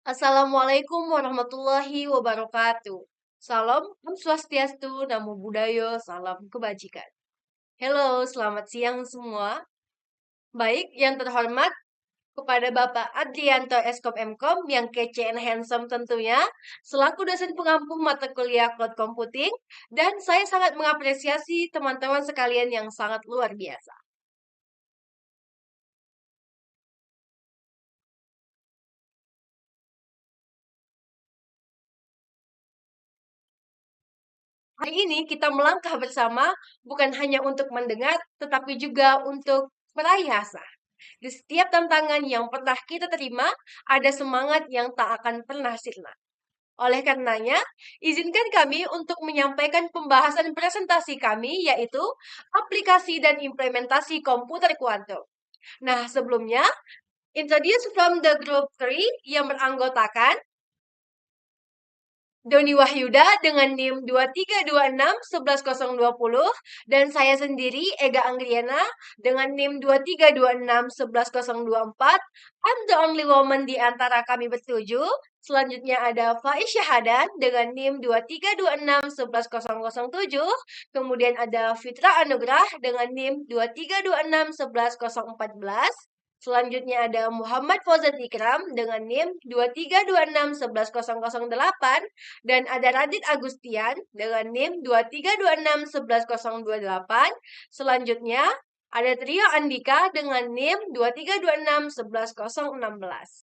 Assalamualaikum warahmatullahi wabarakatuh. Salam Om Swastiastu, Namo Buddhaya, salam kebajikan. Halo, selamat siang semua. Baik, yang terhormat kepada Bapak Adrianto Eskom Mkom yang kece and handsome tentunya, selaku dosen pengampu mata kuliah Cloud Computing, dan saya sangat mengapresiasi teman-teman sekalian yang sangat luar biasa. Hari ini kita melangkah bersama bukan hanya untuk mendengar, tetapi juga untuk meraih asa. Di setiap tantangan yang pernah kita terima, ada semangat yang tak akan pernah sirna. Oleh karenanya, izinkan kami untuk menyampaikan pembahasan presentasi kami, yaitu aplikasi dan implementasi komputer kuantum. Nah, sebelumnya, introduce from the group 3 yang beranggotakan Doni Wahyuda dengan NIM 2326-11020 dan saya sendiri Ega Anggriana dengan NIM 2326-11024. I'm the only woman di antara kami bertujuh. Selanjutnya ada Faiz Syahadan dengan NIM 2326-11007. Kemudian ada Fitra Anugrah dengan NIM 2326-11014. Selanjutnya ada Muhammad Fauzan Ikram dengan NIM 2326-11008 dan ada Radit Agustian dengan NIM 2326-11028. Selanjutnya ada Trio Andika dengan NIM 2326-11016.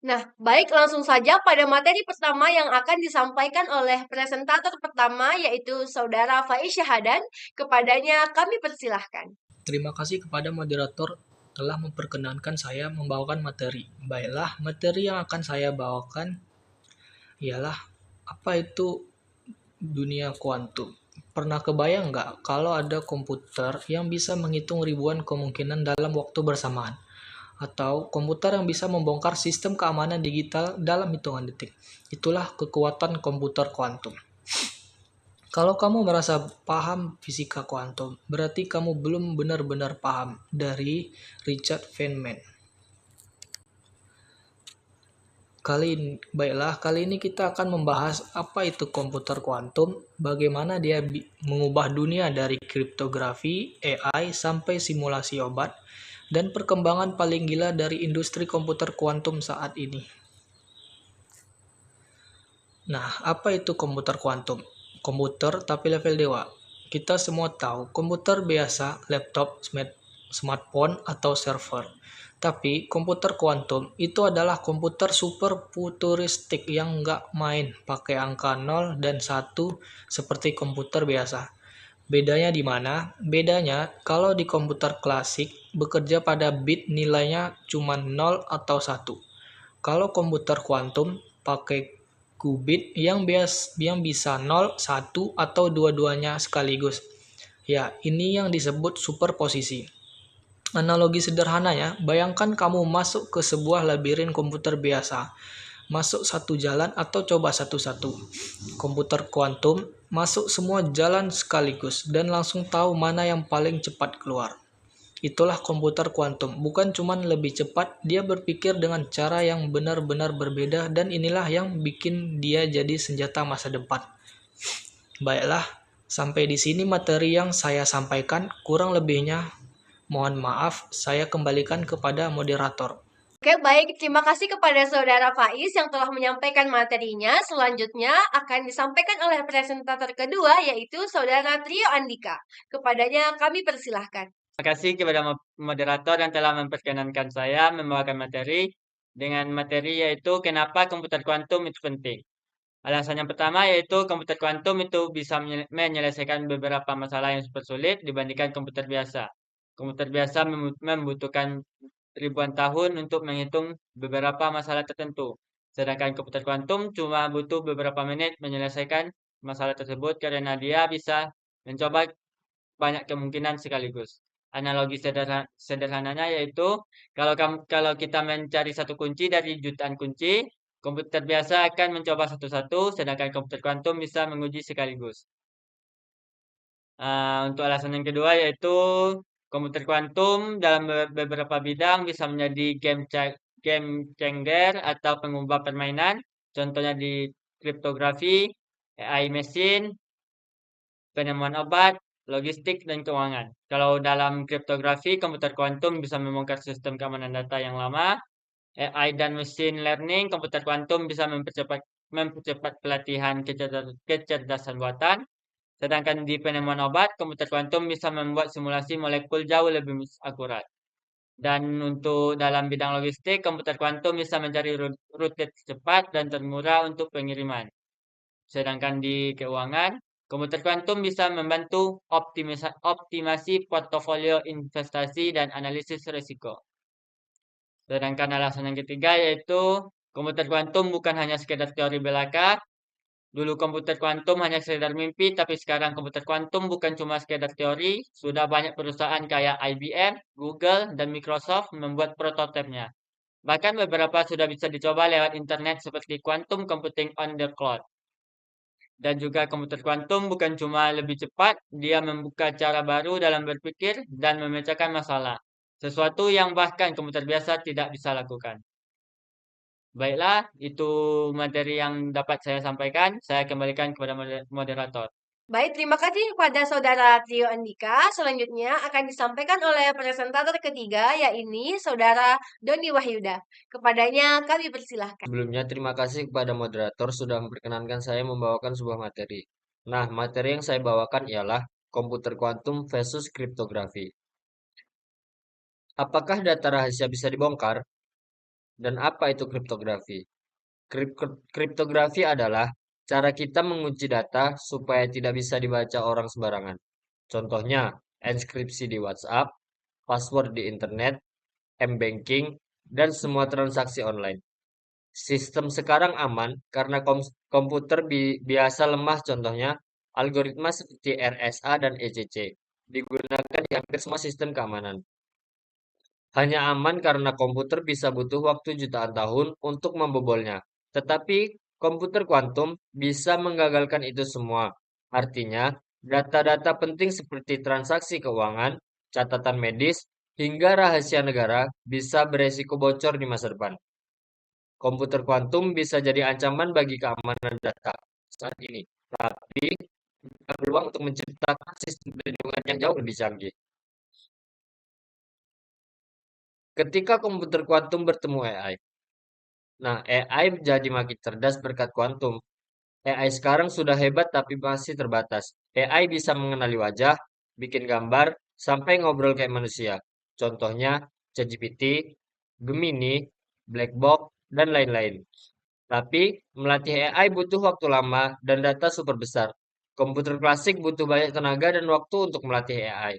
Nah, baik langsung saja pada materi pertama yang akan disampaikan oleh presentator pertama yaitu Saudara Faiz Syahadan. Kepadanya kami persilahkan. Terima kasih kepada moderator telah memperkenankan saya membawakan materi. Baiklah, materi yang akan saya bawakan ialah apa itu dunia kuantum. Pernah kebayang nggak kalau ada komputer yang bisa menghitung ribuan kemungkinan dalam waktu bersamaan? Atau komputer yang bisa membongkar sistem keamanan digital dalam hitungan detik? Itulah kekuatan komputer kuantum. Kalau kamu merasa paham fisika kuantum, berarti kamu belum benar-benar paham dari Richard Feynman. Kali ini kita akan membahas apa itu komputer kuantum, bagaimana dia mengubah dunia dari kriptografi, AI, sampai simulasi obat, dan perkembangan paling gila dari industri komputer kuantum saat ini. Nah, apa itu komputer kuantum? Komputer tapi level dewa. Kita semua tahu komputer biasa, laptop, smartphone, atau server. Tapi komputer kuantum itu adalah komputer super futuristik yang nggak main pakai angka 0 dan 1 seperti komputer biasa. Bedanya di mana? Bedanya kalau di komputer klasik bekerja pada bit nilainya cuma 0 atau 1. Kalau komputer kuantum pakai qubit yang bisa 0, 1, atau dua-duanya sekaligus. Ya, ini yang disebut superposisi. Analogi sederhananya, bayangkan kamu masuk ke sebuah labirin komputer biasa. Masuk satu jalan atau coba satu-satu. Komputer kuantum masuk semua jalan sekaligus dan langsung tahu mana yang paling cepat keluar. Itulah komputer kuantum, bukan cuma lebih cepat, dia berpikir dengan cara yang benar-benar berbeda dan inilah yang bikin dia jadi senjata masa depan. Baiklah, sampai di sini materi yang saya sampaikan, kurang lebihnya mohon maaf, saya kembalikan kepada moderator. Oke, baik. Terima kasih kepada Saudara Faiz yang telah menyampaikan materinya. Selanjutnya akan disampaikan oleh presentator kedua, yaitu Saudara Trio Andika. Kepadanya kami persilahkan. Terima kasih kepada moderator yang telah memperkenankan saya membawakan materi dengan materi yaitu kenapa komputer kuantum itu penting. Alasan yang pertama yaitu komputer kuantum itu bisa menyelesaikan beberapa masalah yang super sulit dibandingkan komputer biasa. Komputer biasa membutuhkan ribuan tahun untuk menghitung beberapa masalah tertentu. Sedangkan komputer kuantum cuma butuh beberapa menit menyelesaikan masalah tersebut karena dia bisa mencoba banyak kemungkinan sekaligus. Analogi sederhananya yaitu kalau kita mencari satu kunci dari jutaan kunci, komputer biasa akan mencoba satu-satu, sedangkan komputer kuantum bisa menguji sekaligus. Untuk alasan yang kedua yaitu komputer kuantum dalam beberapa bidang bisa menjadi game changer atau pengubah permainan. Contohnya di kriptografi, AI mesin, penemuan obat, logistik, dan keuangan. Kalau dalam kriptografi, komputer kuantum bisa membongkar sistem keamanan data yang lama. AI dan machine learning, komputer kuantum bisa mempercepat pelatihan kecerdasan buatan. Sedangkan di penemuan obat, komputer kuantum bisa membuat simulasi molekul jauh lebih akurat. Dan untuk dalam bidang logistik, komputer kuantum bisa mencari rute cepat dan termurah untuk pengiriman. Sedangkan di keuangan, komputer kuantum bisa membantu optimasi portofolio investasi dan analisis risiko. Sedangkan alasan yang ketiga yaitu komputer kuantum bukan hanya sekedar teori belaka. Dulu komputer kuantum hanya sekedar mimpi, tapi sekarang komputer kuantum bukan cuma sekedar teori. Sudah banyak perusahaan kayak IBM, Google, dan Microsoft membuat prototipenya. Bahkan beberapa sudah bisa dicoba lewat internet seperti quantum computing on the cloud. Dan juga komputer kuantum bukan cuma lebih cepat, dia membuka cara baru dalam berpikir dan memecahkan masalah. Sesuatu yang bahkan komputer biasa tidak bisa lakukan. Baiklah, itu materi yang dapat saya sampaikan. Saya kembalikan kepada moderator. Baik, terima kasih kepada Saudara Trio Andika. Selanjutnya akan disampaikan oleh presentator ketiga, yaitu Saudara Doni Wahyuda. Kepadanya kami persilahkan. Sebelumnya, terima kasih kepada moderator sudah memperkenankan saya membawakan sebuah materi. Nah, materi yang saya bawakan ialah komputer kuantum versus kriptografi. Apakah data rahasia bisa dibongkar? Dan apa itu kriptografi? Kriptografi adalah cara kita mengunci data supaya tidak bisa dibaca orang sembarangan. Contohnya, enskripsi di WhatsApp, password di internet, m-banking, dan semua transaksi online. Sistem sekarang aman karena komputer biasa lemah, contohnya algoritma seperti RSA dan ECC digunakan di hampir semua sistem keamanan. Hanya aman karena komputer bisa butuh waktu jutaan tahun untuk membobolnya. Tetapi komputer kuantum bisa menggagalkan itu semua. Artinya, data-data penting seperti transaksi keuangan, catatan medis, hingga rahasia negara bisa beresiko bocor di masa depan. Komputer kuantum bisa jadi ancaman bagi keamanan data saat ini, tapi ada peluang untuk menciptakan sistem perlindungan yang jauh lebih canggih. Ketika komputer kuantum bertemu AI, nah AI menjadi makin cerdas berkat kuantum. AI sekarang sudah hebat tapi masih terbatas. AI bisa mengenali wajah, bikin gambar, sampai ngobrol kayak manusia. Contohnya ChatGPT, Gemini, Blackbox, dan lain-lain. Tapi melatih AI butuh waktu lama dan data super besar. Komputer klasik butuh banyak tenaga dan waktu untuk melatih AI.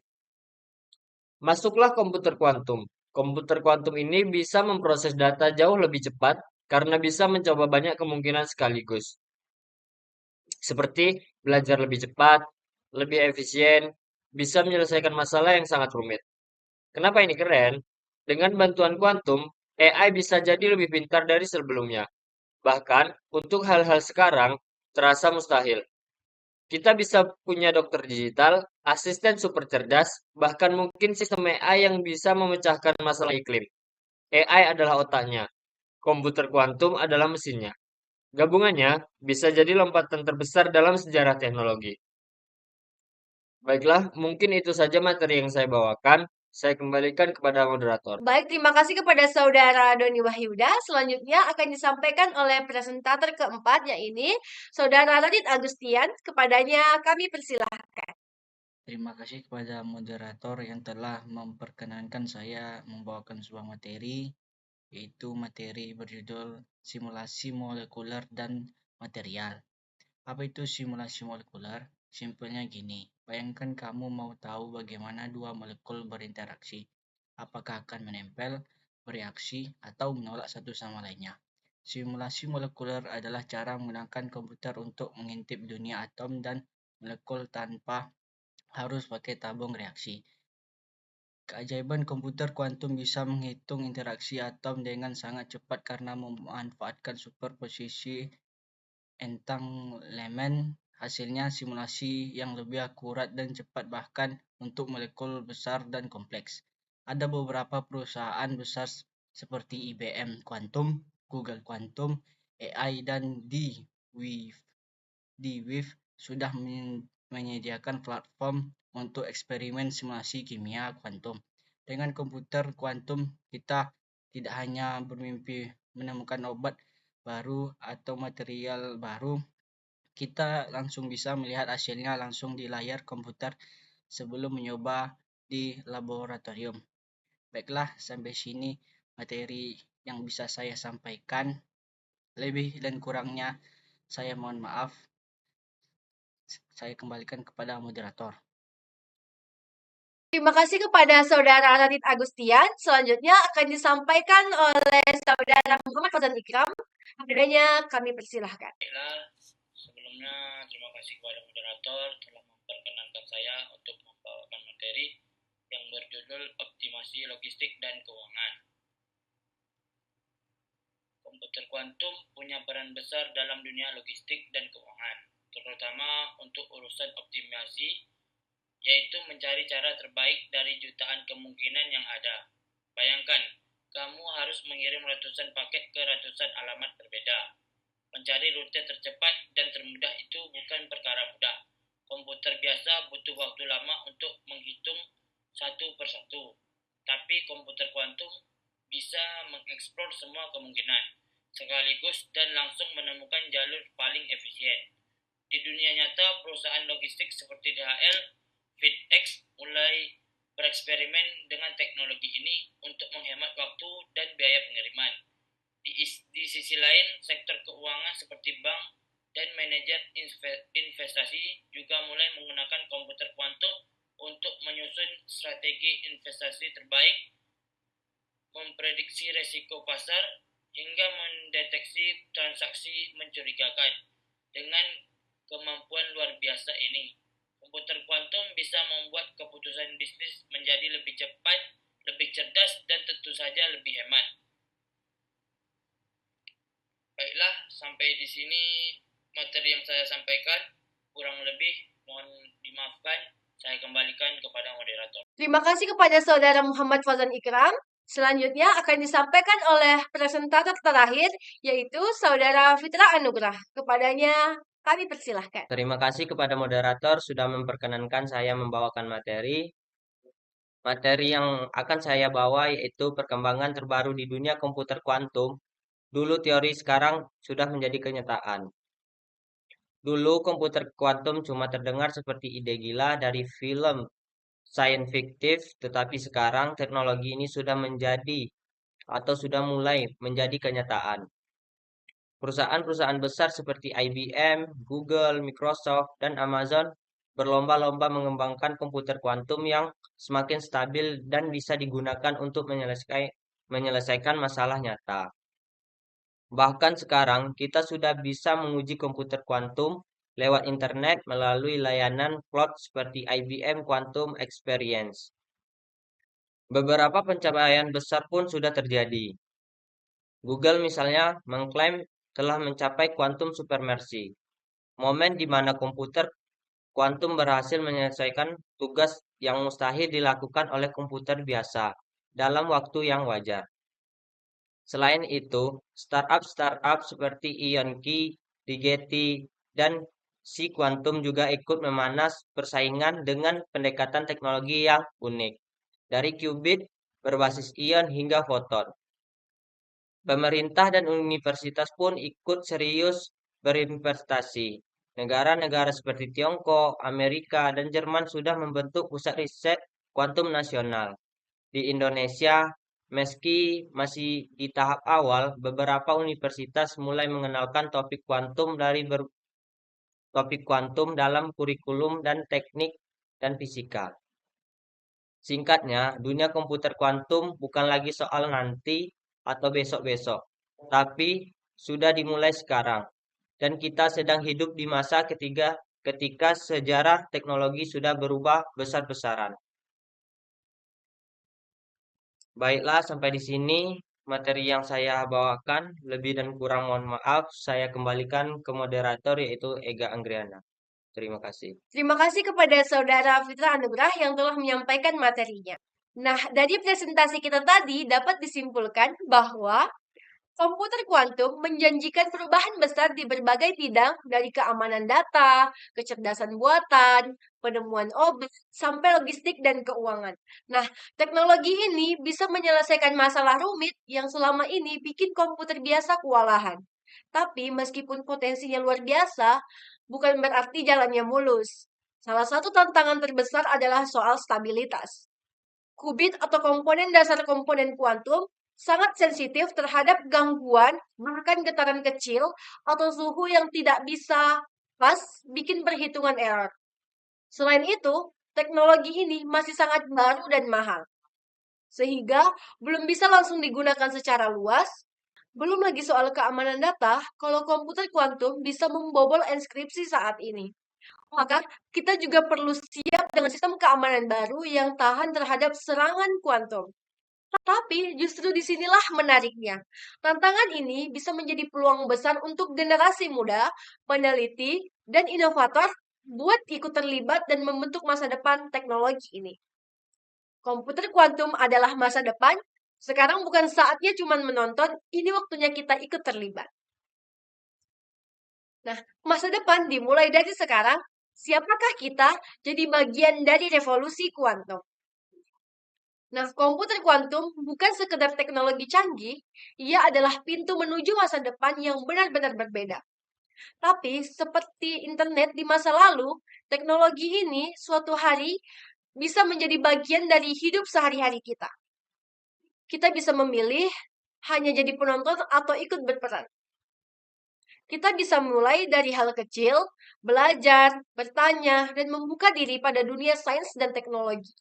Masuklah komputer kuantum. Komputer kuantum ini bisa memproses data jauh lebih cepat karena bisa mencoba banyak kemungkinan sekaligus. Seperti belajar lebih cepat, lebih efisien, bisa menyelesaikan masalah yang sangat rumit. Kenapa ini keren? Dengan bantuan kuantum, AI bisa jadi lebih pintar dari sebelumnya. Bahkan, untuk hal-hal sekarang, terasa mustahil. Kita bisa punya dokter digital, asisten super cerdas, bahkan mungkin sistem AI yang bisa memecahkan masalah iklim. AI adalah otaknya, komputer kuantum adalah mesinnya. Gabungannya bisa jadi lompatan terbesar dalam sejarah teknologi. Baiklah, mungkin itu saja materi yang saya bawakan. Saya kembalikan kepada moderator. Baik, terima kasih kepada Saudara Doni Wahyuda. Selanjutnya akan disampaikan oleh presentator keempat, yaitu Saudara Radit Agustian. Kepadanya kami persilahkan. Terima kasih kepada moderator yang telah memperkenankan saya membawakan sebuah materi, yaitu materi berjudul simulasi molekuler dan material. Apa itu simulasi molekuler? Simpelnya gini, bayangkan kamu mau tahu bagaimana dua molekul berinteraksi, apakah akan menempel, bereaksi, atau menolak satu sama lainnya. Simulasi molekuler adalah cara menggunakan komputer untuk mengintip dunia atom dan molekul tanpa harus pakai tabung reaksi. Keajaiban komputer kuantum bisa menghitung interaksi atom dengan sangat cepat karena memanfaatkan superposisi entanglement. Hasilnya simulasi yang lebih akurat dan cepat bahkan untuk molekul besar dan kompleks. Ada beberapa perusahaan besar seperti IBM Quantum, Google Quantum, AI, dan D-Wave sudah menyediakan platform untuk eksperimen simulasi kimia kuantum. Dengan komputer kuantum, kita tidak hanya bermimpi menemukan obat baru atau material baru, kita langsung bisa melihat hasilnya langsung di layar komputer sebelum mencoba di laboratorium. Baiklah, sampai sini materi yang bisa saya sampaikan. Lebih dan kurangnya saya mohon maaf. Saya kembalikan kepada moderator. Terima kasih kepada Saudara Radit Agustian. Selanjutnya akan disampaikan oleh Saudara Muhammad Fazan Ikram. Adanya kami persilahkan. Sebelumnya terima kasih kepada moderator telah memperkenankan saya untuk membawakan materi yang berjudul Optimasi Logistik dan Keuangan. Komputer kuantum punya peran besar dalam dunia logistik dan keuangan, terutama untuk urusan optimasi, yaitu mencari cara terbaik dari jutaan kemungkinan yang ada. Bayangkan, kamu harus mengirim ratusan paket ke ratusan alamat berbeda. Mencari rute tercepat dan termudah itu bukan perkara mudah. Komputer biasa butuh waktu lama untuk menghitung satu persatu. Tapi komputer kuantum bisa mengeksplor semua kemungkinan sekaligus dan langsung menemukan jalur paling efisien. Di dunia nyata, perusahaan logistik seperti DHL, FedEx mulai bereksperimen dengan teknologi ini untuk menghemat waktu dan biaya pengiriman. Di sisi lain, sektor keuangan seperti bank dan manajer investasi juga mulai menggunakan komputer kuantum untuk menyusun strategi investasi terbaik, memprediksi resiko pasar, hingga mendeteksi transaksi mencurigakan. Dengan kemampuan luar biasa ini, komputer kuantum bisa membuat keputusan bisnis menjadi lebih cepat, lebih cerdas, dan tentu saja lebih hemat. Baiklah, sampai di sini materi yang saya sampaikan. Kurang lebih mohon dimaafkan. Saya kembalikan kepada moderator. Terima kasih kepada Saudara Muhammad Fazan Ikram. Selanjutnya akan disampaikan oleh presentator terakhir, yaitu Saudara Fitra Anugrah. Kepadanya kami persilahkan. Terima kasih kepada moderator sudah memperkenankan saya membawakan materi. Materi yang akan saya bawa yaitu perkembangan terbaru di dunia komputer kuantum. Dulu teori, sekarang sudah menjadi kenyataan. Dulu komputer kuantum cuma terdengar seperti ide gila dari film science fiction, tetapi sekarang teknologi ini sudah menjadi atau sudah mulai menjadi kenyataan. Perusahaan-perusahaan besar seperti IBM, Google, Microsoft, dan Amazon berlomba-lomba mengembangkan komputer kuantum yang semakin stabil dan bisa digunakan untuk menyelesaikan masalah nyata. Bahkan sekarang kita sudah bisa menguji komputer kuantum lewat internet melalui layanan cloud seperti IBM Quantum Experience. Beberapa pencapaian besar pun sudah terjadi. Google misalnya mengklaim telah mencapai quantum supremacy, momen di mana komputer kuantum berhasil menyelesaikan tugas yang mustahil dilakukan oleh komputer biasa dalam waktu yang wajar. Selain itu, startup seperti IonQ, Rigetti, dan Si Quantum juga ikut memanas persaingan dengan pendekatan teknologi yang unik, dari qubit berbasis ion hingga foton. Pemerintah dan universitas pun ikut serius berinvestasi. Negara-negara seperti Tiongkok, Amerika, dan Jerman sudah membentuk pusat riset kuantum nasional. Di Indonesia, meski masih di tahap awal, beberapa universitas mulai mengenalkan topik kuantum dalam kurikulum dan teknik dan fisika. Singkatnya, dunia komputer kuantum bukan lagi soal nanti atau besok-besok, tapi sudah dimulai sekarang. Dan kita sedang hidup di masa ketika sejarah teknologi sudah berubah besar-besaran. Baiklah, sampai di sini materi yang saya bawakan. Lebih dan kurang mohon maaf. Saya kembalikan ke moderator yaitu Ega Anggriana. Terima kasih. Terima kasih kepada Saudara Fitra Anugrah yang telah menyampaikan materinya. Nah, dari presentasi kita tadi dapat disimpulkan bahwa komputer kuantum menjanjikan perubahan besar di berbagai bidang dari keamanan data, kecerdasan buatan, penemuan obat, sampai logistik dan keuangan. Nah, teknologi ini bisa menyelesaikan masalah rumit yang selama ini bikin komputer biasa kewalahan. Tapi meskipun potensinya luar biasa, bukan berarti jalannya mulus. Salah satu tantangan terbesar adalah soal stabilitas. Qubit atau komponen dasar komponen kuantum sangat sensitif terhadap gangguan, bahkan getaran kecil atau suhu yang tidak bisa pas bikin perhitungan error. Selain itu, teknologi ini masih sangat baru dan mahal, sehingga belum bisa langsung digunakan secara luas. Belum lagi soal keamanan data, kalau komputer kuantum bisa membobol enskripsi saat ini. Maka kita juga perlu siap dengan sistem keamanan baru yang tahan terhadap serangan kuantum. Tapi justru disinilah menariknya. Tantangan ini bisa menjadi peluang besar untuk generasi muda, peneliti, dan inovator buat ikut terlibat dan membentuk masa depan teknologi ini. Komputer kuantum adalah masa depan. Sekarang bukan saatnya cuma menonton, ini waktunya kita ikut terlibat. Nah, masa depan dimulai dari sekarang. Siapakah kita jadi bagian dari revolusi kuantum? Nah, komputer kuantum bukan sekedar teknologi canggih, ia adalah pintu menuju masa depan yang benar-benar berbeda. Tapi, seperti internet di masa lalu, teknologi ini suatu hari bisa menjadi bagian dari hidup sehari-hari kita. Kita bisa memilih hanya jadi penonton atau ikut berperan. Kita bisa mulai dari hal kecil, belajar, bertanya, dan membuka diri pada dunia sains dan teknologi.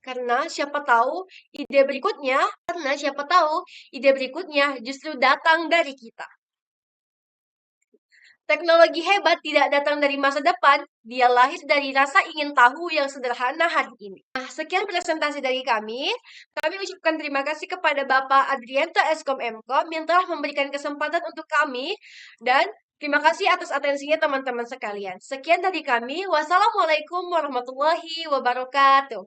Karena siapa tahu ide berikutnya justru datang dari kita. Teknologi hebat tidak datang dari masa depan, dia lahir dari rasa ingin tahu yang sederhana hari ini. Nah, sekian presentasi dari kami. Kami ucapkan terima kasih kepada Bapak Adrianto Eskom Mkom yang telah memberikan kesempatan untuk kami dan terima kasih atas atensinya teman-teman sekalian. Sekian dari kami. Wassalamualaikum warahmatullahi wabarakatuh.